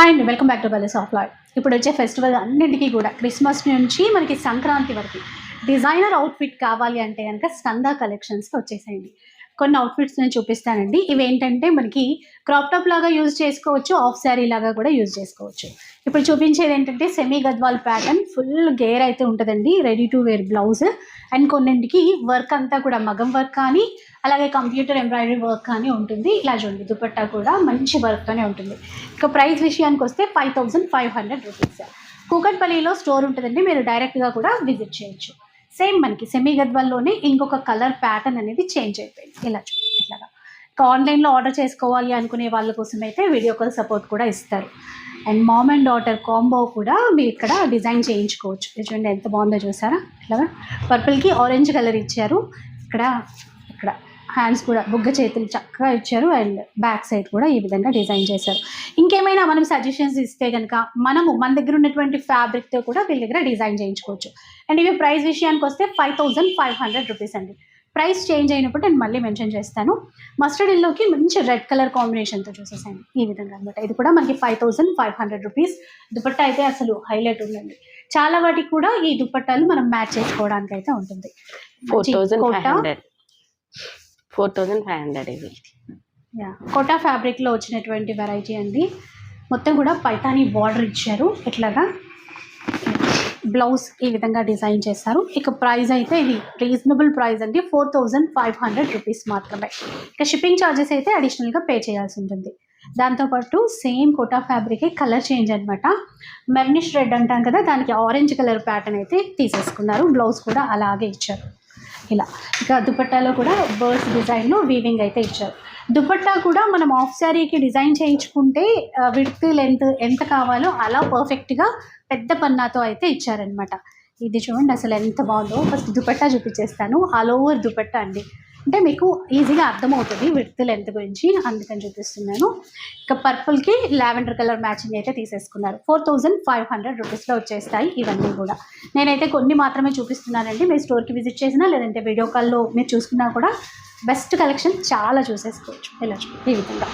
Hi అండి, welcome back to బల్లెస్ of లాయ్. ఇప్పుడు వచ్చే ఫెస్టివల్ అన్నింటికీ కూడా క్రిస్మస్ నుంచి మనకి సంక్రాంతి వరకు డిజైనర్ అవుట్ఫిట్ కావాలి అంటే కనుక స్కంద కలెక్షన్స్కి వచ్చేసేయండి. కొన్ని అవుట్ఫిట్స్ నేను చూపిస్తానండి. ఇవేంటంటే మనకి క్రాప్ టాప్ లాగా యూజ్ చేసుకోవచ్చు, ఆఫ్ శారీ లాగా కూడా యూజ్ చేసుకోవచ్చు. ఇప్పుడు చూపించేది ఏంటంటే semi Gadwal pattern, full gear అయితే ఉంటుందండి, ready to wear blouse. And కొన్నింటికి వర్క్ అంతా కూడా మగం వర్క్ కానీ, అలాగే కంప్యూటర్ ఎంబ్రాయిడరీ వర్క్ కానీ ఉంటుంది. ఇలా చూడండి, దుపట్టా కూడా మంచి వర్క్తోనే ఉంటుంది. ఇక ప్రైస్ విషయానికి వస్తే 5500 రూపీస్. కూకట్పల్లిలో స్టోర్ ఉంటుందండి, మీరు డైరెక్ట్గా కూడా విజిట్ చేయొచ్చు. సేమ్ మనకి సెమీ గద్వాల్లోనే ఇంకొక కలర్ ప్యాటర్న్ అనేది చేంజ్ అయిపోయింది. ఇలా చూడండి, ఇట్లాగా. ఇంకా ఆన్లైన్లో ఆర్డర్ చేసుకోవాలి అనుకునే వాళ్ళ కోసం అయితే వీడియో కాల్ సపోర్ట్ కూడా ఇస్తారు. And mom and daughter combo కూడా మీరు ఇక్కడ డిజైన్ చేయించుకోవచ్చు. చూడండి ఎంత బాగుందో, చూసారా? ఇట్లాగా పర్పుల్కి ఆరెంజ్ కలర్ ఇచ్చారు. ఇక్కడ ఇక్కడ హ్యాండ్స్ కూడా బుగ్గ చేతులు చక్కగా ఇచ్చారు. అండ్ బ్యాక్ సైడ్ కూడా ఈ విధంగా డిజైన్ చేశారు. ఇంకేమైనా మనం సజెషన్స్ ఇస్తే కనుక మన దగ్గర ఉన్నటువంటి ఫ్యాబ్రిక్తో కూడా వీళ్ళ దగ్గర డిజైన్ చేయించుకోవచ్చు. అండ్ ఇవి ప్రైస్ విషయానికి వస్తే 5500 రూపీస్ అండి. ప్రైస్ చేంజ్ అయినప్పుడు నేను మళ్ళీ మెన్షన్ చేస్తాను. మస్టర్డ్ ఎల్లోకి మంచి రెడ్ కలర్ కాంబినేషన్తో చూసేసాను ఈ విధంగా అనమాట. ఇది కూడా మనకి 5500 రూపీస్. దుపట్టా అయితే అసలు హైలైట్ ఉందండి. చాలా వాటికి కూడా ఈ దుపట్టాలు మనం మ్యాచ్ చేసుకోవడానికి అయితే ఉంటుంది. 4500 ఇవి. కోటా ఫ్యాబ్రిక్లో వచ్చినటువంటి వెరైటీ అండి. మొత్తం కూడా పైతానీ బార్డర్ ఇచ్చారు. ఇట్లాగా బ్లౌజ్ ఈ విధంగా డిజైన్ చేశారు. ఇక ప్రైస్ అయితే ఇది రీజనబుల్ ప్రైస్ అండి, 4500 రూపీస్ మాత్రమే. ఇక షిప్పింగ్ ఛార్జెస్ అయితే అడిషనల్గా పే చేయాల్సి ఉంటుంది. దాంతోపాటు సేమ్ కోటా ఫ్యాబ్రికే కలర్ చేంజ్ అనమాట. మెర్నిష్ రెడ్ అంటాం కదా, దానికి ఆరెంజ్ కలర్ ప్యాటర్న్ అయితే తీసేసుకున్నారు. బ్లౌజ్ కూడా అలాగే ఇచ్చారు ఇలా. ఇక దుపట్టాలో కూడా బర్డ్స్ డిజైన్లో వీవింగ్ అయితే ఇచ్చారు. దుపట్టా కూడా మనం ఆఫ్ శారీకి డిజైన్ చేయించుకుంటే విడ్త్ లెంత్ ఎంత కావాలో అలా పర్ఫెక్ట్గా పెద్ద పన్నాతో అయితే ఇచ్చారనమాట. ఇది చూడండి అసలు ఎంత బాగుందో. ఫస్ట్ దుపట్టా చూపించేస్తాను. ఆల్ ఓవర్ దుపట్టా అండి, అంటే మీకు ఈజీగా అర్థమవుతుంది విడ్త్ లెంత్ గురించి, అందుకని చూపిస్తున్నాను. ఇక పర్పుల్కి లావెండర్ కలర్ మ్యాచింగ్ అయితే తీసేసుకున్నారు. 4500 రూపీస్లో వచ్చేస్తాయి ఇవన్నీ కూడా. నేనైతే కొన్ని మాత్రమే చూపిస్తున్నానండి. మీరు స్టోర్కి విజిట్ చేసినా లేదంటే వీడియో కాల్లో మీరు చూసుకున్నా కూడా బెస్ట్ కలెక్షన్ చాలా చూసేసుకోవచ్చు. ఇలా ఈ విధంగా